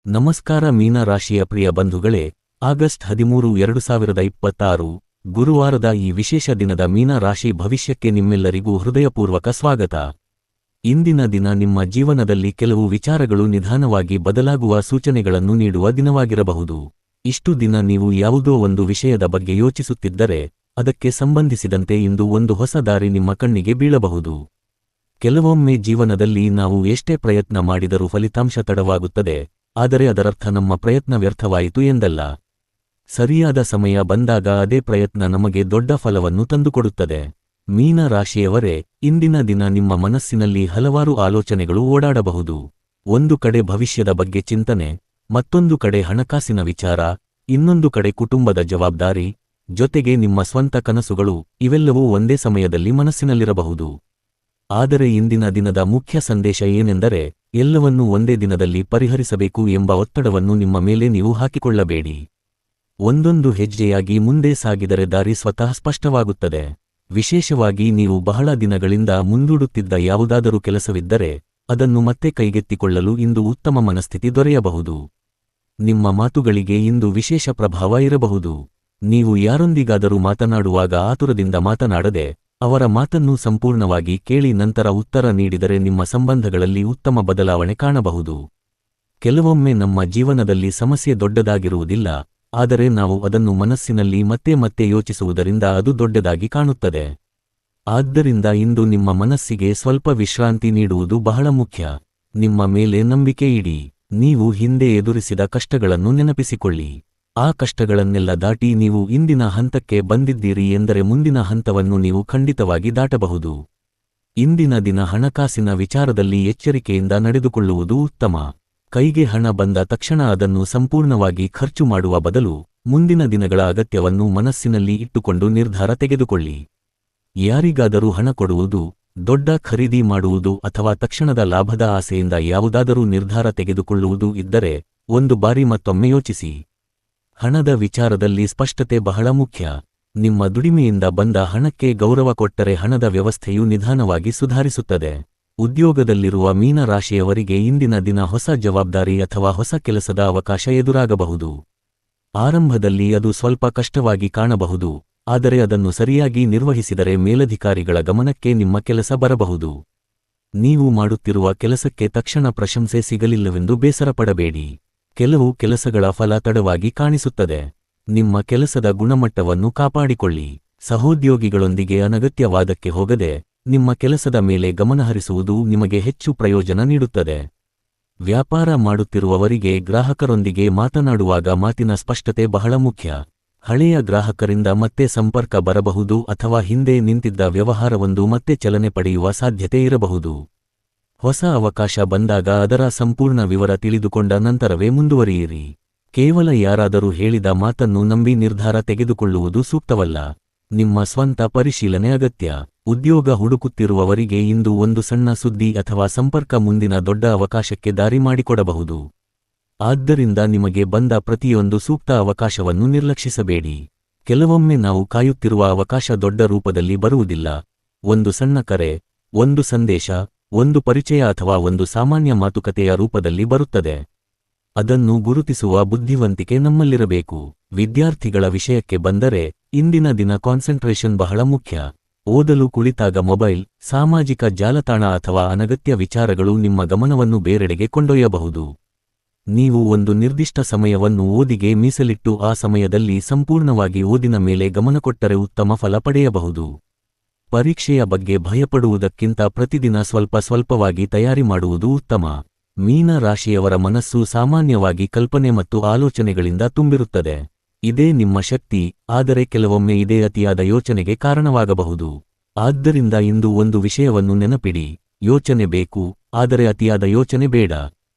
ನಮಸ್ಕಾರ ಮೀನ ರಾಶಿಯ ಪ್ರಿಯ ಬಂಧುಗಳೇ, ಆಗಸ್ಟ್ 13, 2026 ಗುರುವಾರದ ಈ ವಿಶೇಷ ದಿನದ ಮೀನ ರಾಶಿ ಭವಿಷ್ಯಕ್ಕೆ ನಿಮ್ಮೆಲ್ಲರಿಗೂ ಹೃದಯಪೂರ್ವಕ ಸ್ವಾಗತ. ಇಂದಿನ ದಿನ ನಿಮ್ಮ ಜೀವನದಲ್ಲಿ ಕೆಲವು ವಿಚಾರಗಳು ನಿಧಾನವಾಗಿ ಬದಲಾಗುವ ಸೂಚನೆಗಳನ್ನು ನೀಡುವ ದಿನವಾಗಿರಬಹುದು. ಇಷ್ಟು ದಿನ ನೀವು ಯಾವುದೋ ಒಂದು ವಿಷಯದ ಬಗ್ಗೆ ಯೋಚಿಸುತ್ತಿದ್ದರೆ ಅದಕ್ಕೆ ಸಂಬಂಧಿಸಿದಂತೆ ಇಂದು ಒಂದು ಹೊಸ ದಾರಿ ನಿಮ್ಮ ಕಣ್ಣಿಗೆ ಬೀಳಬಹುದು. ಕೆಲವೊಮ್ಮೆ ಜೀವನದಲ್ಲಿ ನಾವು ಎಷ್ಟೇ ಪ್ರಯತ್ನ ಮಾಡಿದರೂ ಫಲಿತಾಂಶ ತಡವಾಗುತ್ತದೆ, ಆದರೆ ಅದರರ್ಥ ನಮ್ಮ ಪ್ರಯತ್ನ ವ್ಯರ್ಥವಾಯಿತು ಎಂದಲ್ಲ. ಸರಿಯಾದ ಸಮಯ ಬಂದಾಗ ಅದೇ ಪ್ರಯತ್ನ ನಮಗೆ ದೊಡ್ಡ ಫಲವನ್ನು ತಂದುಕೊಡುತ್ತದೆ. ಮೀನ ರಾಶಿಯವರೇ, ಇಂದಿನ ದಿನ ನಿಮ್ಮ ಮನಸ್ಸಿನಲ್ಲಿ ಹಲವಾರು ಆಲೋಚನೆಗಳು ಓಡಾಡಬಹುದು. ಒಂದು ಕಡೆ ಭವಿಷ್ಯದ ಬಗ್ಗೆ ಚಿಂತನೆ, ಮತ್ತೊಂದು ಕಡೆ ಹಣಕಾಸಿನ ವಿಚಾರ, ಇನ್ನೊಂದು ಕಡೆ ಕುಟುಂಬದ ಜವಾಬ್ದಾರಿ, ಜೊತೆಗೆ ನಿಮ್ಮ ಸ್ವಂತ ಕನಸುಗಳು, ಇವೆಲ್ಲವೂ ಒಂದೇ ಸಮಯದಲ್ಲಿ ಮನಸ್ಸಿನಲ್ಲಿರಬಹುದು. ಆದರೆ ಇಂದಿನ ದಿನದ ಮುಖ್ಯ ಸಂದೇಶ ಏನೆಂದರೆ, ಎಲ್ಲವನ್ನೂ ಒಂದೇ ದಿನದಲ್ಲಿ ಪರಿಹರಿಸಬೇಕು ಎಂಬ ಒತ್ತಡವನ್ನು ನಿಮ್ಮ ಮೇಲೆ ನೀವು ಹಾಕಿಕೊಳ್ಳಬೇಡಿ. ಒಂದೊಂದು ಹೆಜ್ಜೆಯಾಗಿ ಮುಂದೆ ಸಾಗಿದರೆ ದಾರಿ ಸ್ವತಃ ಸ್ಪಷ್ಟವಾಗುತ್ತದೆ. ವಿಶೇಷವಾಗಿ ನೀವು ಬಹಳ ದಿನಗಳಿಂದ ಮುಂದೂಡುತ್ತಿದ್ದ ಯಾವುದಾದರೂ ಕೆಲಸವಿದ್ದರೆ ಅದನ್ನು ಮತ್ತೆ ಕೈಗೆತ್ತಿಕೊಳ್ಳಲು ಇಂದು ಉತ್ತಮ ಮನಸ್ಥಿತಿ ದೊರೆಯಬಹುದು. ನಿಮ್ಮ ಮಾತುಗಳಿಗೆ ಇಂದು ವಿಶೇಷ ಪ್ರಭಾವ ಇರಬಹುದು. ನೀವು ಯಾರೊಂದಿಗಾದರೂ ಮಾತನಾಡುವಾಗ ಆತುರದಿಂದ ಮಾತನಾಡದೆ ಅವರ ಮಾತನ್ನು ಸಂಪೂರ್ಣವಾಗಿ ಕೇಳಿ ನಂತರ ಉತ್ತರ ನೀಡಿದರೆ ನಿಮ್ಮ ಸಂಬಂಧಗಳಲ್ಲಿ ಉತ್ತಮ ಬದಲಾವಣೆ ಕಾಣಬಹುದು. ಕೆಲವೊಮ್ಮೆ ನಮ್ಮ ಜೀವನದಲ್ಲಿ ಸಮಸ್ಯೆ ದೊಡ್ಡದಾಗಿರುವುದಿಲ್ಲ, ಆದರೆ ನಾವು ಅದನ್ನು ಮನಸ್ಸಿನಲ್ಲಿ ಮತ್ತೆ ಮತ್ತೆ ಯೋಚಿಸುವುದರಿಂದ ಅದು ದೊಡ್ಡದಾಗಿ ಕಾಣುತ್ತದೆ. ಆದ್ದರಿಂದ ಇಂದು ನಿಮ್ಮ ಮನಸ್ಸಿಗೆ ಸ್ವಲ್ಪ ವಿಶ್ರಾಂತಿ ನೀಡುವುದು ಬಹಳ ಮುಖ್ಯ. ನಿಮ್ಮ ಮೇಲೆ ನಂಬಿಕೆ ಇಡಿ. ನೀವು ಹಿಂದೆ ಎದುರಿಸಿದ ಕಷ್ಟಗಳನ್ನು ನೆನಪಿಸಿಕೊಳ್ಳಿ. ಆ ಕಷ್ಟಗಳನ್ನೆಲ್ಲ ದಾಟಿ ನೀವು ಇಂದಿನ ಹಂತಕ್ಕೆ ಬಂದಿದ್ದೀರಿ ಎಂದರೆ ಮುಂದಿನ ಹಂತವನ್ನು ನೀವು ಖಂಡಿತವಾಗಿ ದಾಟಬಹುದು. ಇಂದಿನ ದಿನ ಹಣಕಾಸಿನ ವಿಚಾರದಲ್ಲಿ ಎಚ್ಚರಿಕೆಯಿಂದ ನಡೆದುಕೊಳ್ಳುವುದು ಉತ್ತಮ. ಕೈಗೆ ಹಣ ಬಂದ ತಕ್ಷಣ ಅದನ್ನು ಸಂಪೂರ್ಣವಾಗಿ ಖರ್ಚು ಮಾಡುವ ಬದಲು ಮುಂದಿನ ದಿನಗಳ ಅಗತ್ಯವನ್ನು ಮನಸ್ಸಿನಲ್ಲಿ ಇಟ್ಟುಕೊಂಡು ನಿರ್ಧಾರ ತೆಗೆದುಕೊಳ್ಳಿ. ಯಾರಿಗಾದರೂ ಹಣ ಕೊಡುವುದು, ದೊಡ್ಡ ಖರೀದಿ ಮಾಡುವುದು ಅಥವಾ ತಕ್ಷಣದ ಲಾಭದ ಆಸೆಯಿಂದ ಯಾವುದಾದರೂ ನಿರ್ಧಾರ ತೆಗೆದುಕೊಳ್ಳುವುದು ಇದ್ದರೆ ಒಂದು ಬಾರಿ ಮತ್ತೊಮ್ಮೆ ಯೋಚಿಸಿ. ಹಣದ ವಿಚಾರದಲ್ಲಿ ಸ್ಪಷ್ಟತೆ ಬಹಳ ಮುಖ್ಯ. ನಿಮ್ಮ ದುಡಿಮೆಯಿಂದ ಬಂದ ಹಣಕ್ಕೆ ಗೌರವ ಕೊಟ್ಟರೆ ಹಣದ ವ್ಯವಸ್ಥೆಯು ನಿಧಾನವಾಗಿ ಸುಧಾರಿಸುತ್ತದೆ. ಉದ್ಯೋಗದಲ್ಲಿರುವ ಮೀನ ರಾಶಿಯವರಿಗೆ ಇಂದಿನ ದಿನ ಹೊಸ ಜವಾಬ್ದಾರಿ ಅಥವಾ ಹೊಸ ಕೆಲಸದ ಅವಕಾಶ ಎದುರಾಗಬಹುದು. ಆರಂಭದಲ್ಲಿ ಅದು ಸ್ವಲ್ಪ ಕಷ್ಟವಾಗಿ ಕಾಣಬಹುದು, ಆದರೆ ಅದನ್ನು ಸರಿಯಾಗಿ ನಿರ್ವಹಿಸಿದರೆ ಮೇಲಧಿಕಾರಿಗಳ ಗಮನಕ್ಕೆ ನಿಮ್ಮ ಕೆಲಸ ಬರಬಹುದು. ನೀವು ಮಾಡುತ್ತಿರುವ ಕೆಲಸಕ್ಕೆ ತಕ್ಷಣ ಪ್ರಶಂಸೆ ಸಿಗಲಿಲ್ಲವೆಂದು ಬೇಸರಪಡಬೇಡಿ. ಕೆಲವು ಕೆಲಸಗಳ ಫಲ ತಡವಾಗಿ ಕಾಣಿಸುತ್ತದೆ. ನಿಮ್ಮ ಕೆಲಸದ ಗುಣಮಟ್ಟವನ್ನು ಕಾಪಾಡಿಕೊಳ್ಳಿ. ಸಹೋದ್ಯೋಗಿಗಳೊಂದಿಗೆ ಅನಗತ್ಯ ವಾದಕ್ಕೆ ಹೋಗದೆ ನಿಮ್ಮ ಕೆಲಸದ ಮೇಲೆ ಗಮನಹರಿಸುವುದು ನಿಮಗೆ ಹೆಚ್ಚು ಪ್ರಯೋಜನ ನೀಡುತ್ತದೆ. ವ್ಯಾಪಾರ ಮಾಡುತ್ತಿರುವವರಿಗೆ ಗ್ರಾಹಕರೊಂದಿಗೆ ಮಾತನಾಡುವಾಗ ಮಾತಿನ ಸ್ಪಷ್ಟತೆ ಬಹಳ ಮುಖ್ಯ. ಹಳೆಯ ಗ್ರಾಹಕರಿಂದ ಮತ್ತೆ ಸಂಪರ್ಕ ಬರಬಹುದು ಅಥವಾ ಹಿಂದೆ ನಿಂತಿದ್ದ ವ್ಯವಹಾರವೊಂದು ಮತ್ತೆ ಚಲನೆ ಪಡೆಯುವ ಸಾಧ್ಯತೆ ಇರಬಹುದು. ಹೊಸ ಅವಕಾಶ ಬಂದಾಗ ಅದರ ಸಂಪೂರ್ಣ ವಿವರ ತಿಳಿದುಕೊಂಡ ನಂತರವೇ ಮುಂದುವರಿಯಿರಿ. ಕೇವಲ ಯಾರಾದರೂ ಹೇಳಿದ ಮಾತನ್ನು ನಂಬಿ ನಿರ್ಧಾರ ತೆಗೆದುಕೊಳ್ಳುವುದು ಸೂಕ್ತವಲ್ಲ. ನಿಮ್ಮ ಸ್ವಂತ ಪರಿಶೀಲನೆ ಅಗತ್ಯ. ಉದ್ಯೋಗ ಹುಡುಕುತ್ತಿರುವವರಿಗೆ ಇಂದು ಒಂದು ಸಣ್ಣ ಸುದ್ದಿ ಅಥವಾ ಸಂಪರ್ಕ ಮುಂದಿನ ದೊಡ್ಡ ಅವಕಾಶಕ್ಕೆ ದಾರಿ ಮಾಡಿಕೊಡಬಹುದು. ಆದ್ದರಿಂದ ನಿಮಗೆ ಬಂದ ಪ್ರತಿಯೊಂದು ಸೂಕ್ತ ಅವಕಾಶವನ್ನು ನಿರ್ಲಕ್ಷಿಸಬೇಡಿ. ಕೆಲವೊಮ್ಮೆ ನಾವು ಕಾಯುತ್ತಿರುವ ಅವಕಾಶ ದೊಡ್ಡ ರೂಪದಲ್ಲಿ ಬರುವುದಿಲ್ಲ. ಒಂದು ಸಣ್ಣ ಕರೆ, ಒಂದು ಸಂದೇಶ, ಒಂದು ಪರಿಚಯ ಅಥವಾ ಒಂದು ಸಾಮಾನ್ಯ ಮಾತುಕತೆಯ ರೂಪದಲ್ಲಿ ಬರುತ್ತದೆ. ಅದನ್ನು ಗುರುತಿಸುವ ಬುದ್ಧಿವಂತಿಕೆ ನಮ್ಮಲ್ಲಿರಬೇಕು. ವಿದ್ಯಾರ್ಥಿಗಳ ವಿಷಯಕ್ಕೆ ಬಂದರೆ ಇಂದಿನ ದಿನ ಕಾನ್ಸಂಟ್ರೇಷನ್ ಬಹಳ ಮುಖ್ಯ. ಓದಲು ಕುಳಿತಾಗ ಮೊಬೈಲ್, ಸಾಮಾಜಿಕ ಜಾಲತಾಣ ಅಥವಾ ಅನಗತ್ಯ ವಿಚಾರಗಳು ನಿಮ್ಮ ಗಮನವನ್ನು ಬೇರೆಡೆಗೆ ಕೊಂಡೊಯ್ಯಬಹುದು. ನೀವು ಒಂದು ನಿರ್ದಿಷ್ಟ ಸಮಯವನ್ನು ಓದಿಗೆ ಮೀಸಲಿಟ್ಟು ಆ ಸಮಯದಲ್ಲಿ ಸಂಪೂರ್ಣವಾಗಿ ಓದಿನ ಮೇಲೆ ಗಮನಕೊಟ್ಟರೆ ಉತ್ತಮ ಫಲ ಪಡೆಯಬಹುದು. ಪರೀಕ್ಷೆಯ ಬಗ್ಗೆ ಭಯಪಡುವುದಕ್ಕಿಂತ ಪ್ರತಿದಿನ ಸ್ವಲ್ಪ ಸ್ವಲ್ಪವಾಗಿ ತಯಾರಿ ಮಾಡುವುದು ಉತ್ತಮ. ಮೀನ ರಾಶಿಯವರ ಮನಸ್ಸು ಸಾಮಾನ್ಯವಾಗಿ ಕಲ್ಪನೆ ಮತ್ತು ಆಲೋಚನೆಗಳಿಂದ ತುಂಬಿರುತ್ತದೆ. ಇದೇ ನಿಮ್ಮ ಶಕ್ತಿ, ಆದರೆ ಕೆಲವೊಮ್ಮೆ ಇದೇ ಅತಿಯಾದ ಯೋಚನೆಗೆ ಕಾರಣವಾಗಬಹುದು. ಆದ್ದರಿಂದ ಇಂದು ಒಂದು ವಿಷಯವನ್ನು ನೆನಪಿಡಿ: ಯೋಚನೆ ಬೇಕು, ಆದರೆ ಅತಿಯಾದ ಯೋಚನೆ ಬೇಡ.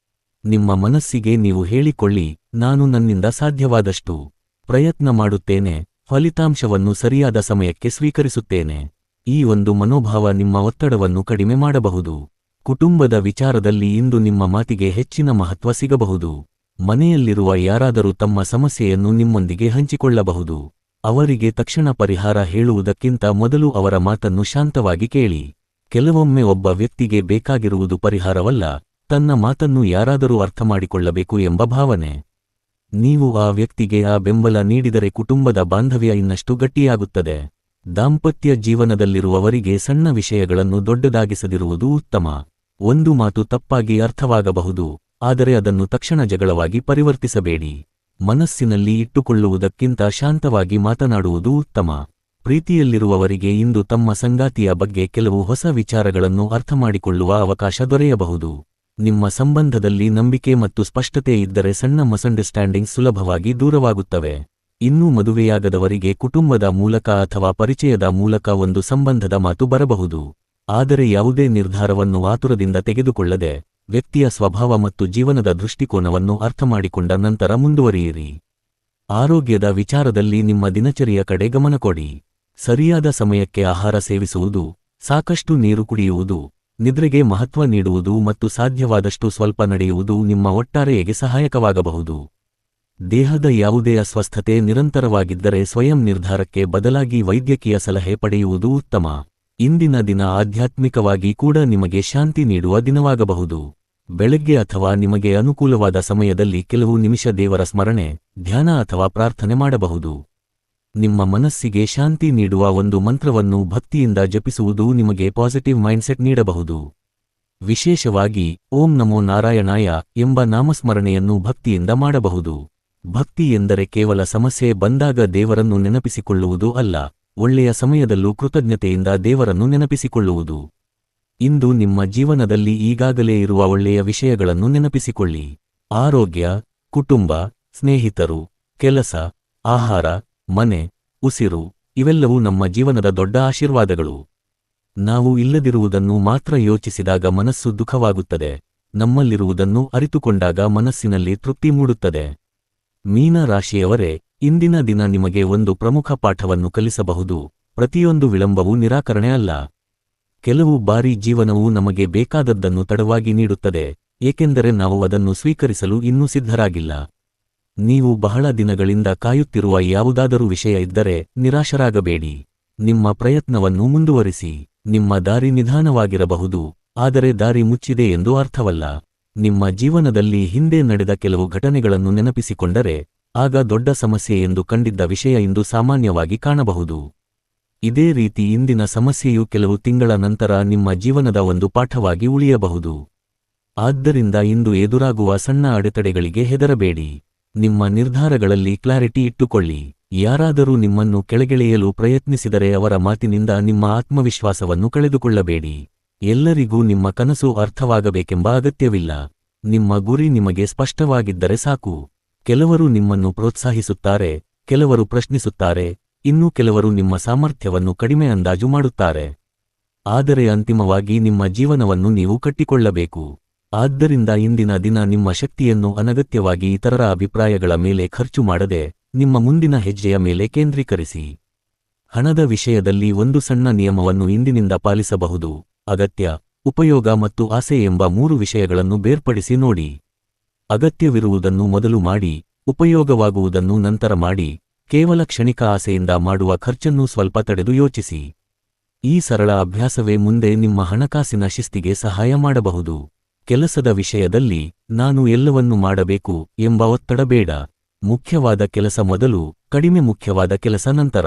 ನಿಮ್ಮ ಮನಸ್ಸಿಗೆ ನೀವು ಹೇಳಿಕೊಳ್ಳಿ, ನಾನು ನನ್ನಿಂದ ಸಾಧ್ಯವಾದಷ್ಟು ಪ್ರಯತ್ನ ಮಾಡುತ್ತೇನೆ, ಫಲಿತಾಂಶವನ್ನು ಸರಿಯಾದ ಸಮಯಕ್ಕೆ ಸ್ವೀಕರಿಸುತ್ತೇನೆ. ಈ ಒಂದು ಮನೋಭಾವ ನಿಮ್ಮ ಒತ್ತಡವನ್ನು ಕಡಿಮೆ ಮಾಡಬಹುದು. ಕುಟುಂಬದ ವಿಚಾರದಲ್ಲಿ ಇಂದು ನಿಮ್ಮ ಮಾತಿಗೆ ಹೆಚ್ಚಿನ ಮಹತ್ವ ಸಿಗಬಹುದು. ಮನೆಯಲ್ಲಿರುವ ಯಾರಾದರೂ ತಮ್ಮ ಸಮಸ್ಯೆಯನ್ನು ನಿಮ್ಮೊಂದಿಗೆ ಹಂಚಿಕೊಳ್ಳಬಹುದು. ಅವರಿಗೆ ತಕ್ಷಣ ಪರಿಹಾರ ಹೇಳುವುದಕ್ಕಿಂತ ಮೊದಲು ಅವರ ಮಾತನ್ನು ಶಾಂತವಾಗಿ ಕೇಳಿ. ಕೆಲವೊಮ್ಮೆ ಒಬ್ಬ ವ್ಯಕ್ತಿಗೆ ಬೇಕಾಗಿರುವುದು ಪರಿಹಾರವಲ್ಲ, ತನ್ನ ಮಾತನ್ನು ಯಾರಾದರೂ ಅರ್ಥಮಾಡಿಕೊಳ್ಳಬೇಕು ಎಂಬ ಭಾವನೆ. ನೀವು ಆ ವ್ಯಕ್ತಿಗೆ ಆ ಬೆಂಬಲ ನೀಡಿದರೆ ಕುಟುಂಬದ ಬಾಂಧವ್ಯ ಇನ್ನಷ್ಟು ಗಟ್ಟಿಯಾಗುತ್ತದೆ. ದಾಂಪತ್ಯ ಜೀವನದಲ್ಲಿರುವವರಿಗೆ ಸಣ್ಣ ವಿಷಯಗಳನ್ನು ದೊಡ್ಡದಾಗಿಸದಿರುವುದು ಉತ್ತಮ. ಒಂದು ಮಾತು ತಪ್ಪಾಗಿ ಅರ್ಥವಾಗಬಹುದು, ಆದರೆ ಅದನ್ನು ತಕ್ಷಣ ಜಗಳವಾಗಿ ಪರಿವರ್ತಿಸಬೇಡಿ. ಮನಸ್ಸಿನಲ್ಲಿ ಇಟ್ಟುಕೊಳ್ಳುವುದಕ್ಕಿಂತ ಶಾಂತವಾಗಿ ಮಾತನಾಡುವುದು ಉತ್ತಮ. ಪ್ರೀತಿಯಲ್ಲಿರುವವರಿಗೆ ಇಂದು ತಮ್ಮ ಸಂಗಾತಿಯ ಬಗ್ಗೆ ಕೆಲವು ಹೊಸ ವಿಚಾರಗಳನ್ನು ಅರ್ಥಮಾಡಿಕೊಳ್ಳುವ ಅವಕಾಶ ದೊರೆಯಬಹುದು. ನಿಮ್ಮ ಸಂಬಂಧದಲ್ಲಿ ನಂಬಿಕೆ ಮತ್ತು ಸ್ಪಷ್ಟತೆ ಇದ್ದರೆ ಸಣ್ಣ ಮಿಸ್ಅಂಡರ್ಸ್ಟ್ಯಾಂಡಿಂಗ್ಸ್ ಸುಲಭವಾಗಿ ದೂರವಾಗುತ್ತವೆ. ಇನ್ನೂ ಮದುವೆಯಾಗದವರಿಗೆ ಕುಟುಂಬದ ಮೂಲಕ ಅಥವಾ ಪರಿಚಯದ ಮೂಲಕ ಒಂದು ಸಂಬಂಧದ ಮಾತು ಬರಬಹುದು. ಆದರೆ ಯಾವುದೇ ನಿರ್ಧಾರವನ್ನು ಆತುರದಿಂದ ತೆಗೆದುಕೊಳ್ಳದೆ, ವ್ಯಕ್ತಿಯ ಸ್ವಭಾವ ಮತ್ತು ಜೀವನದ ದೃಷ್ಟಿಕೋನವನ್ನು ಅರ್ಥಮಾಡಿಕೊಂಡ ನಂತರ ಮುಂದುವರಿಯಿರಿ. ಆರೋಗ್ಯದ ವಿಚಾರದಲ್ಲಿ ನಿಮ್ಮ ದಿನಚರಿಯ ಕಡೆ ಗಮನ ಕೊಡಿ. ಸರಿಯಾದ ಸಮಯಕ್ಕೆ ಆಹಾರ ಸೇವಿಸುವುದು, ಸಾಕಷ್ಟು ನೀರು ಕುಡಿಯುವುದು, ನಿದ್ರೆಗೆ ಮಹತ್ವ ನೀಡುವುದು ಮತ್ತು ಸಾಧ್ಯವಾದಷ್ಟು ಸ್ವಲ್ಪ ನಡೆಯುವುದು ನಿಮ್ಮ ಒಟ್ಟಾರೆಯಗೆ ಸಹಾಯಕವಾಗಬಹುದು. ದೇಹದ ಯಾವುದೇ ಅಸ್ವಸ್ಥತೆ ನಿರಂತರವಾಗಿದ್ದರೆ ಸ್ವಯಂ ನಿರ್ಧಾರಕ್ಕೆ ಬದಲಾಗಿ ವೈದ್ಯಕೀಯ ಸಲಹೆ ಪಡೆಯುವುದು ಉತ್ತಮ. ಇಂದಿನ ದಿನ ಆಧ್ಯಾತ್ಮಿಕವಾಗಿ ಕೂಡ ನಿಮಗೆ ಶಾಂತಿ ನೀಡುವ ದಿನವಾಗಬಹುದು. ಬೆಳಗ್ಗೆ ಅಥವಾ ನಿಮಗೆ ಅನುಕೂಲವಾದ ಸಮಯದಲ್ಲಿ ಕೆಲವು ನಿಮಿಷ ದೇವರ ಸ್ಮರಣೆ, ಧ್ಯಾನ ಅಥವಾ ಪ್ರಾರ್ಥನೆ ಮಾಡಬಹುದು. ನಿಮ್ಮ ಮನಸ್ಸಿಗೆ ಶಾಂತಿ ನೀಡುವ ಒಂದು ಮಂತ್ರವನ್ನು ಭಕ್ತಿಯಿಂದ ಜಪಿಸುವುದು ನಿಮಗೆ ಪಾಸಿಟಿವ್ ಮೈಂಡ್ಸೆಟ್ ನೀಡಬಹುದು. ವಿಶೇಷವಾಗಿ ಓಂ ನಮೋ ನಾರಾಯಣಾಯ ಎಂಬ ನಾಮಸ್ಮರಣೆಯನ್ನು ಭಕ್ತಿಯಿಂದ ಮಾಡಬಹುದು. ಭಕ್ತಿ ಎಂದರೆ ಕೇವಲ ಸಮಸ್ಯೆ ಬಂದಾಗ ದೇವರನ್ನು ನೆನಪಿಸಿಕೊಳ್ಳುವುದು ಅಲ್ಲ, ಒಳ್ಳೆಯ ಸಮಯದಲ್ಲೂ ಕೃತಜ್ಞತೆಯಿಂದ ದೇವರನ್ನು ನೆನಪಿಸಿಕೊಳ್ಳುವುದು. ಇಂದು ನಿಮ್ಮ ಜೀವನದಲ್ಲಿ ಈಗಾಗಲೇ ಇರುವ ಒಳ್ಳೆಯ ವಿಷಯಗಳನ್ನು ನೆನಪಿಸಿಕೊಳ್ಳಿ. ಆರೋಗ್ಯ, ಕುಟುಂಬ, ಸ್ನೇಹಿತರು, ಕೆಲಸ, ಆಹಾರ, ಮನೆ, ಉಸಿರು ಇವೆಲ್ಲವೂ ನಮ್ಮ ಜೀವನದ ದೊಡ್ಡ ಆಶೀರ್ವಾದಗಳು. ನಾವು ಇಲ್ಲದಿರುವುದನ್ನು ಮಾತ್ರ ಯೋಚಿಸಿದಾಗ ಮನಸ್ಸು ದುಃಖವಾಗುತ್ತದೆ. ನಮ್ಮಲ್ಲಿರುವುದನ್ನು ಅರಿತುಕೊಂಡಾಗ ಮನಸ್ಸಿನಲ್ಲಿ ತೃಪ್ತಿ ಮೂಡುತ್ತದೆ. ಮೀನ ರಾಶಿಯವರೇ, ಇಂದಿನ ದಿನ ನಿಮಗೆ ಒಂದು ಪ್ರಮುಖ ಪಾಠವನ್ನು ಕಲಿಸಬಹುದು. ಪ್ರತಿಯೊಂದು ವಿಳಂಬವೂ ನಿರಾಕರಣೆ ಅಲ್ಲ. ಕೆಲವು ಬಾರಿ ಜೀವನವು ನಮಗೆ ಬೇಕಾದದ್ದನ್ನು ತಡವಾಗಿ ನೀಡುತ್ತದೆ, ಏಕೆಂದರೆ ನಾವು ಅದನ್ನು ಸ್ವೀಕರಿಸಲು ಇನ್ನೂ ಸಿದ್ಧರಾಗಿಲ್ಲ. ನೀವು ಬಹಳ ದಿನಗಳಿಂದ ಕಾಯುತ್ತಿರುವ ಯಾವುದಾದರೂ ವಿಷಯ ಇದ್ದರೆ ನಿರಾಶರಾಗಬೇಡಿ. ನಿಮ್ಮ ಪ್ರಯತ್ನವನ್ನು ಮುಂದುವರಿಸಿ. ನಿಮ್ಮ ದಾರಿ ನಿಧಾನವಾಗಿರಬಹುದು, ಆದರೆ ದಾರಿ ಮುಚ್ಚಿದೆ ಎಂದು ಅರ್ಥವಲ್ಲ. ನಿಮ್ಮ ಜೀವನದಲ್ಲಿ ಹಿಂದೆ ನಡೆದ ಕೆಲವು ಘಟನೆಗಳನ್ನು ನೆನಪಿಸಿಕೊಂಡರೆ ಆಗ ದೊಡ್ಡ ಸಮಸ್ಯೆ ಎಂದು ಕಂಡಿದ್ದ ವಿಷಯ ಇಂದು ಸಾಮಾನ್ಯವಾಗಿ ಕಾಣಬಹುದು. ಇದೇ ರೀತಿ ಇಂದಿನ ಸಮಸ್ಯೆಯು ಕೆಲವು ತಿಂಗಳ ನಂತರ ನಿಮ್ಮ ಜೀವನದ ಒಂದು ಪಾಠವಾಗಿ ಉಳಿಯಬಹುದು. ಆದ್ದರಿಂದ ಇಂದು ಎದುರಾಗುವ ಸಣ್ಣ ಅಡೆತಡೆಗಳಿಗೆ ಹೆದರಬೇಡಿ. ನಿಮ್ಮ ನಿರ್ಧಾರಗಳಲ್ಲಿ ಕ್ಲಾರಿಟಿ ಇಟ್ಟುಕೊಳ್ಳಿ. ಯಾರಾದರೂ ನಿಮ್ಮನ್ನು ಕೆಳಗೆಳೆಯಲು ಪ್ರಯತ್ನಿಸಿದರೆ ಅವರ ಮಾತಿನಿಂದ ನಿಮ್ಮ ಆತ್ಮವಿಶ್ವಾಸವನ್ನು ಕಳೆದುಕೊಳ್ಳಬೇಡಿ. ಎಲ್ಲರಿಗೂ ನಿಮ್ಮ ಕನಸು ಅರ್ಥವಾಗಬೇಕೆಂಬ ಅಗತ್ಯವಿಲ್ಲ. ನಿಮ್ಮ ಗುರಿ ನಿಮಗೆ ಸ್ಪಷ್ಟವಾಗಿದ್ದರೆ ಸಾಕು. ಕೆಲವರು ನಿಮ್ಮನ್ನು ಪ್ರೋತ್ಸಾಹಿಸುತ್ತಾರೆ, ಕೆಲವರು ಪ್ರಶ್ನಿಸುತ್ತಾರೆ, ಇನ್ನೂ ಕೆಲವರು ನಿಮ್ಮ ಸಾಮರ್ಥ್ಯವನ್ನು ಕಡಿಮೆ ಅಂದಾಜು ಮಾಡುತ್ತಾರೆ. ಆದರೆ ಅಂತಿಮವಾಗಿ ನಿಮ್ಮ ಜೀವನವನ್ನು ನೀವು ಕಟ್ಟಿಕೊಳ್ಳಬೇಕು. ಆದ್ದರಿಂದ ಇಂದಿನ ದಿನ ನಿಮ್ಮ ಶಕ್ತಿಯನ್ನು ಅನಗತ್ಯವಾಗಿ ಇತರರ ಅಭಿಪ್ರಾಯಗಳ ಮೇಲೆ ಖರ್ಚು ಮಾಡದೆ ನಿಮ್ಮ ಮುಂದಿನ ಹೆಜ್ಜೆಯ ಮೇಲೆ ಕೇಂದ್ರೀಕರಿಸಿ. ಹಣದ ವಿಷಯದಲ್ಲಿ ಒಂದು ಸಣ್ಣ ನಿಯಮವನ್ನು ಇಂದಿನಿಂದ ಪಾಲಿಸಬಹುದು. ಅಗತ್ಯ, ಉಪಯೋಗ ಮತ್ತು ಆಸೆ ಎಂಬ 3 ವಿಷಯಗಳನ್ನು ಬೇರ್ಪಡಿಸಿ ನೋಡಿ. ಅಗತ್ಯವಿರುವುದನ್ನು ಮೊದಲು ಮಾಡಿ, ಉಪಯೋಗವಾಗುವುದನ್ನು ನಂತರ ಮಾಡಿ, ಕೇವಲ ಕ್ಷಣಿಕ ಆಸೆಯಿಂದ ಮಾಡುವ ಖರ್ಚನ್ನು ಸ್ವಲ್ಪ ತಡೆದು ಯೋಚಿಸಿ. ಈ ಸರಳ ಅಭ್ಯಾಸವೇ ಮುಂದೆ ನಿಮ್ಮ ಹಣಕಾಸಿನ ಶಿಸ್ತಿಗೆ ಸಹಾಯ ಮಾಡಬಹುದು. ಕೆಲಸದ ವಿಷಯದಲ್ಲಿ ನಾನು ಎಲ್ಲವನ್ನೂ ಮಾಡಬೇಕು ಎಂಬ ಒತ್ತಡ ಬೇಡ. ಮುಖ್ಯವಾದ ಕೆಲಸ ಮೊದಲು, ಕಡಿಮೆ ಮುಖ್ಯವಾದ ಕೆಲಸ ನಂತರ.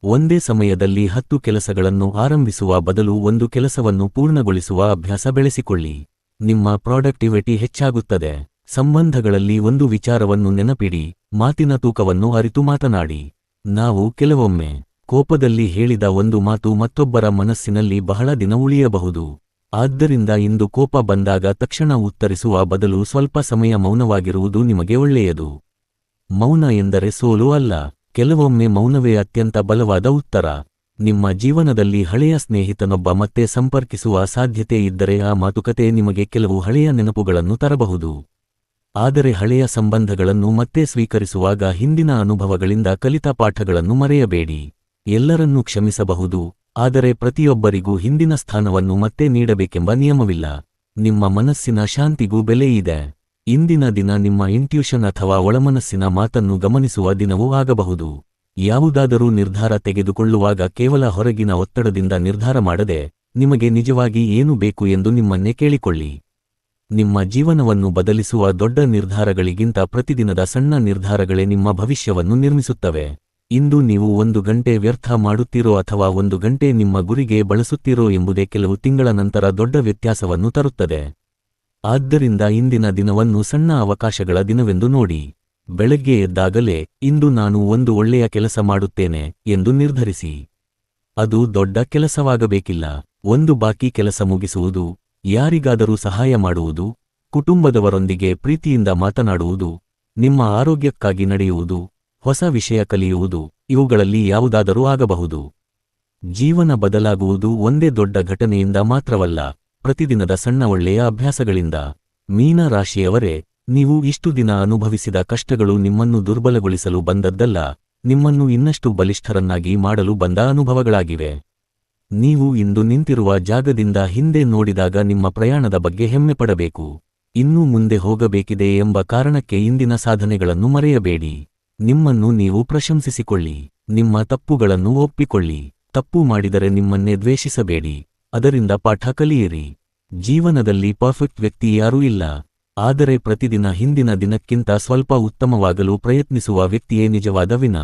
ಒಂದೇ ಸಮಯದಲ್ಲಿ 10 ಕೆಲಸಗಳನ್ನು ಆರಂಭಿಸುವ ಬದಲು ಒಂದು ಕೆಲಸವನ್ನು ಪೂರ್ಣಗೊಳಿಸುವ ಅಭ್ಯಾಸ ಬೆಳೆಸಿಕೊಳ್ಳಿ. ನಿಮ್ಮ ಪ್ರೊಡಕ್ಟಿವಿಟಿ ಹೆಚ್ಚಾಗುತ್ತದೆ. ಸಂಬಂಧಗಳಲ್ಲಿ ಒಂದು ವಿಚಾರವನ್ನು ನೆನಪಿಡಿ, ಮಾತಿನ ತೂಕವನ್ನು ಅರಿತು ಮಾತನಾಡಿ. ನಾವು ಕೆಲವೊಮ್ಮೆ ಕೋಪದಲ್ಲಿ ಹೇಳಿದ ಒಂದು ಮಾತು ಮತ್ತೊಬ್ಬರ ಮನಸ್ಸಿನಲ್ಲಿ ಬಹಳ ದಿನ ಉಳಿಯಬಹುದು. ಆದ್ದರಿಂದ ಇಂದು ಕೋಪ ಬಂದಾಗ ತಕ್ಷಣ ಉತ್ತರಿಸುವ ಬದಲು ಸ್ವಲ್ಪ ಸಮಯ ಮೌನವಾಗಿರುವುದು ನಿಮಗೆ ಒಳ್ಳೆಯದು. ಮೌನ ಎಂದರೆ ಸೋಲು ಅಲ್ಲ, ಕೆಲವೊಮ್ಮೆ ಮೌನವೇ ಅತ್ಯಂತ ಬಲವಾದ ಉತ್ತರ. ನಿಮ್ಮ ಜೀವನದಲ್ಲಿ ಹಳೆಯ ಸ್ನೇಹಿತನೊಬ್ಬ ಮತ್ತೆ ಸಂಪರ್ಕಿಸುವ ಸಾಧ್ಯತೆ ಇದ್ದರೆ ಆ ಮಾತುಕತೆ ನಿಮಗೆ ಕೆಲವು ಹಳೆಯ ನೆನಪುಗಳನ್ನು ತರಬಹುದು. ಆದರೆ ಹಳೆಯ ಸಂಬಂಧಗಳನ್ನು ಮತ್ತೆ ಸ್ವೀಕರಿಸುವಾಗ ಹಿಂದಿನ ಅನುಭವಗಳಿಂದ ಕಲಿತ ಪಾಠಗಳನ್ನು ಮರೆಯಬೇಡಿ. ಎಲ್ಲರನ್ನೂ ಕ್ಷಮಿಸಬಹುದು, ಆದರೆ ಪ್ರತಿಯೊಬ್ಬರಿಗೂ ಹಿಂದಿನ ಸ್ಥಾನವನ್ನು ಮತ್ತೆ ನೀಡಬೇಕೆಂಬ ನಿಯಮವಿಲ್ಲ. ನಿಮ್ಮ ಮನಸ್ಸಿನ ಶಾಂತಿಗೂ ಬೆಲೆ ಇದೆ. ಇಂದಿನ ದಿನ ನಿಮ್ಮ ಇಂಟ್ಯೂಷನ್ ಅಥವಾ ಒಳಮನಸ್ಸಿನ ಮಾತನ್ನು ಗಮನಿಸುವ ದಿನವೂ ಆಗಬಹುದು. ಯಾವುದಾದರೂ ನಿರ್ಧಾರ ತೆಗೆದುಕೊಳ್ಳುವಾಗ ಕೇವಲ ಹೊರಗಿನ ಒತ್ತಡದಿಂದ ನಿರ್ಧಾರ ಮಾಡದೆ, ನಿಮಗೆ ನಿಜವಾಗಿ ಏನು ಬೇಕು ಎಂದು ನಿಮ್ಮನ್ನೇ ಕೇಳಿಕೊಳ್ಳಿ. ನಿಮ್ಮ ಜೀವನವನ್ನು ಬದಲಿಸುವ ದೊಡ್ಡ ನಿರ್ಧಾರಗಳಿಗಿಂತ ಪ್ರತಿದಿನದ ಸಣ್ಣ ನಿರ್ಧಾರಗಳೇ ನಿಮ್ಮ ಭವಿಷ್ಯವನ್ನು ನಿರ್ಮಿಸುತ್ತವೆ. ಇಂದು ನೀವು 1 ಗಂಟೆ ವ್ಯರ್ಥ ಮಾಡುತ್ತೀರೋ ಅಥವಾ 1 ಗಂಟೆ ನಿಮ್ಮ ಗುರಿಗೆ ಬಳಸುತ್ತೀರೋ ಎಂಬುದೇ ಕೆಲವು ತಿಂಗಳ ನಂತರ ದೊಡ್ಡ ವ್ಯತ್ಯಾಸವನ್ನು ತರುತ್ತದೆ. ಆದ್ದರಿಂದ ಇಂದಿನ ದಿನವನ್ನು ಸಣ್ಣ ಅವಕಾಶಗಳ ದಿನವೆಂದು ನೋಡಿ. ಬೆಳಗ್ಗೆ ಎದ್ದಾಗಲೇ ಇಂದು ನಾನು ಒಂದು ಒಳ್ಳೆಯ ಕೆಲಸ ಮಾಡುತ್ತೇನೆ ಎಂದು ನಿರ್ಧರಿಸಿ. ಅದು ದೊಡ್ಡ ಕೆಲಸವಾಗಬೇಕಿಲ್ಲ. ಒಂದು ಬಾಕಿ ಕೆಲಸ ಮುಗಿಸುವುದು, ಯಾರಿಗಾದರೂ ಸಹಾಯ ಮಾಡುವುದು, ಕುಟುಂಬದವರೊಂದಿಗೆ ಪ್ರೀತಿಯಿಂದ ಮಾತನಾಡುವುದು, ನಿಮ್ಮ ಆರೋಗ್ಯಕ್ಕಾಗಿ ನಡೆಯುವುದು, ಹೊಸ ವಿಷಯ ಕಲಿಯುವುದು, ಇವುಗಳಲ್ಲಿ ಯಾವುದಾದರೂ ಆಗಬಹುದು. ಜೀವನ ಬದಲಾಗುವುದು ಒಂದೇ ದೊಡ್ಡ ಘಟನೆಯಿಂದ ಮಾತ್ರವಲ್ಲ, ಪ್ರತಿದಿನದ ಸಣ್ಣ ಒಳ್ಳೆಯ ಅಭ್ಯಾಸಗಳಿಂದ. ಮೀನ ರಾಶಿಯವರೇ, ನೀವು ಇಷ್ಟು ದಿನ ಅನುಭವಿಸಿದ ಕಷ್ಟಗಳು ನಿಮ್ಮನ್ನು ದುರ್ಬಲಗೊಳಿಸಲು ಬಂದದ್ದಲ್ಲ, ನಿಮ್ಮನ್ನು ಇನ್ನಷ್ಟು ಬಲಿಷ್ಠರನ್ನಾಗಿ ಮಾಡಲು ಬಂದ ಅನುಭವಗಳಾಗಿವೆ. ನೀವು ಇಂದು ನಿಂತಿರುವ ಜಾಗದಿಂದ ಹಿಂದೆ ನೋಡಿದಾಗ ನಿಮ್ಮ ಪ್ರಯಾಣದ ಬಗ್ಗೆ ಹೆಮ್ಮೆಪಡಬೇಕು. ಇನ್ನೂ ಮುಂದೆ ಹೋಗಬೇಕಿದೆ ಎಂಬ ಕಾರಣಕ್ಕೆ ಇಂದಿನ ಸಾಧನೆಗಳನ್ನು ಮರೆಯಬೇಡಿ. ನಿಮ್ಮನ್ನು ನೀವು ಪ್ರಶಂಸಿಸಿಕೊಳ್ಳಿ. ನಿಮ್ಮ ತಪ್ಪುಗಳನ್ನು ಒಪ್ಪಿಕೊಳ್ಳಿ. ತಪ್ಪು ಮಾಡಿದರೆ ನಿಮ್ಮನ್ನೇ ದ್ವೇಷಿಸಬೇಡಿ. ಅದರಿಂದ ಪಾಠ ಕಲಿಯಿರಿ. ಜೀವನದಲ್ಲಿ ಪರ್ಫೆಕ್ಟ್ ವ್ಯಕ್ತಿ ಯಾರೂ ಇಲ್ಲ. ಆದರೆ ಪ್ರತಿದಿನ ಹಿಂದಿನ ದಿನಕ್ಕಿಂತ ಸ್ವಲ್ಪ ಉತ್ತಮವಾಗಲು ಪ್ರಯತ್ನಿಸುವ ವ್ಯಕ್ತಿಯೇ ನಿಜವಾದ ವಿನ.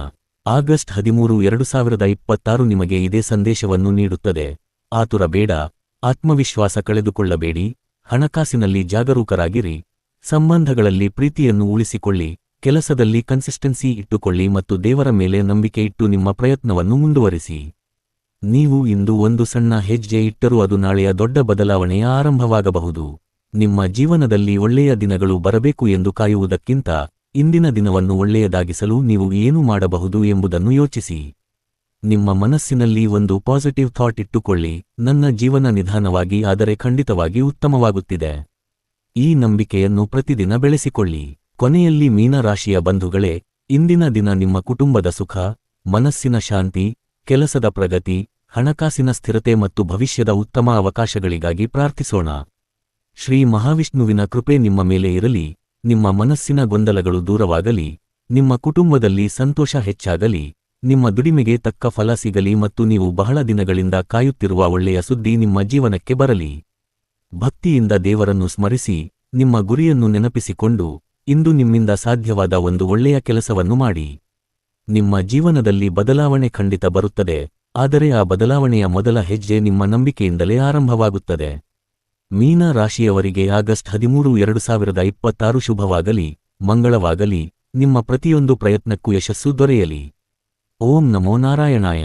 ಆಗಸ್ಟ್ 13, 2026 ನಿಮಗೆ ಇದೇ ಸಂದೇಶವನ್ನು ನೀಡುತ್ತದೆ. ಆತುರ ಬೇಡ, ಆತ್ಮವಿಶ್ವಾಸ ಕಳೆದುಕೊಳ್ಳಬೇಡಿ, ಹಣಕಾಸಿನಲ್ಲಿ ಜಾಗರೂಕರಾಗಿರಿ, ಸಂಬಂಧಗಳಲ್ಲಿ ಪ್ರೀತಿಯನ್ನು ಉಳಿಸಿಕೊಳ್ಳಿ, ಕೆಲಸದಲ್ಲಿ ಕನ್ಸಿಸ್ಟೆನ್ಸಿ ಇಟ್ಟುಕೊಳ್ಳಿ ಮತ್ತು ದೇವರ ಮೇಲೆ ನಂಬಿಕೆ ಇಟ್ಟು ನಿಮ್ಮ ಪ್ರಯತ್ನವನ್ನು ಮುಂದುವರಿಸಿ. ನೀವು ಇಂದು ಒಂದು ಸಣ್ಣ ಹೆಜ್ಜೆ ಇಟ್ಟರೂ ಅದು ನಾಳೆಯ ದೊಡ್ಡ ಬದಲಾವಣೆಯ ಆರಂಭವಾಗಬಹುದು. ನಿಮ್ಮ ಜೀವನದಲ್ಲಿ ಒಳ್ಳೆಯ ದಿನಗಳು ಬರಬೇಕು ಎಂದು ಕಾಯುವುದಕ್ಕಿಂತ ಇಂದಿನ ದಿನವನ್ನು ಒಳ್ಳೆಯದಾಗಿಸಲು ನೀವು ಏನು ಮಾಡಬಹುದು ಎಂಬುದನ್ನು ಯೋಚಿಸಿ. ನಿಮ್ಮ ಮನಸ್ಸಿನಲ್ಲಿ ಒಂದು ಪಾಸಿಟಿವ್ ಥಾಟ್ ಇಟ್ಟುಕೊಳ್ಳಿ, ನನ್ನ ಜೀವನ ನಿಧಾನವಾಗಿ ಆದರೆ ಖಂಡಿತವಾಗಿ ಉತ್ತಮವಾಗುತ್ತಿದೆ. ಈ ನಂಬಿಕೆಯನ್ನು ಪ್ರತಿದಿನ ಬೆಳೆಸಿಕೊಳ್ಳಿ. ಕೊನೆಯಲ್ಲಿ ಮೀನ ರಾಶಿಯ ಬಂಧುಗಳೇ, ಇಂದಿನ ದಿನ ನಿಮ್ಮ ಕುಟುಂಬದ ಸುಖ, ಮನಸ್ಸಿನ ಶಾಂತಿ, ಕೆಲಸದ ಪ್ರಗತಿ, ಹಣಕಾಸಿನ ಸ್ಥಿರತೆ ಮತ್ತು ಭವಿಷ್ಯದ ಉತ್ತಮ ಅವಕಾಶಗಳಿಗಾಗಿ ಪ್ರಾರ್ಥಿಸೋಣ. ಶ್ರೀ ಮಹಾವಿಷ್ಣುವಿನ ಕೃಪೆ ನಿಮ್ಮ ಮೇಲೆ ಇರಲಿ. ನಿಮ್ಮ ಮನಸ್ಸಿನ ಗೊಂದಲಗಳು ದೂರವಾಗಲಿ, ನಿಮ್ಮ ಕುಟುಂಬದಲ್ಲಿ ಸಂತೋಷ ಹೆಚ್ಚಾಗಲಿ, ನಿಮ್ಮ ದುಡಿಮೆಗೆ ತಕ್ಕ ಫಲ ಸಿಗಲಿ ಮತ್ತು ನೀವು ಬಹಳ ದಿನಗಳಿಂದ ಕಾಯುತ್ತಿರುವ ಒಳ್ಳೆಯ ಸುದ್ದಿ ನಿಮ್ಮ ಜೀವನಕ್ಕೆ ಬರಲಿ. ಭಕ್ತಿಯಿಂದ ದೇವರನ್ನು ಸ್ಮರಿಸಿ, ನಿಮ್ಮ ಗುರಿಯನ್ನು ನೆನಪಿಸಿಕೊಂಡು, ಇಂದು ನಿಮ್ಮಿಂದ ಸಾಧ್ಯವಾದ ಒಂದು ಒಳ್ಳೆಯ ಕೆಲಸವನ್ನು ಮಾಡಿ. ನಿಮ್ಮ ಜೀವನದಲ್ಲಿ ಬದಲಾವಣೆ ಖಂಡಿತ ಬರುತ್ತದೆ, ಆದರೆ ಆ ಬದಲಾವಣೆಯ ಮೊದಲ ಹೆಜ್ಜೆ ನಿಮ್ಮ ನಂಬಿಕೆಯಿಂದಲೇ ಆರಂಭವಾಗುತ್ತದೆ. ಮೀನ ರಾಶಿಯವರಿಗೆ ಆಗಸ್ಟ್ 13, 2026 ಶುಭವಾಗಲಿ, ಮಂಗಳವಾಗಲಿ, ನಿಮ್ಮ ಪ್ರತಿಯೊಂದು ಪ್ರಯತ್ನಕ್ಕೂ ಯಶಸ್ಸು ದೊರೆಯಲಿ. ಓಂ ನಮೋ ನಾರಾಯಣಾಯ.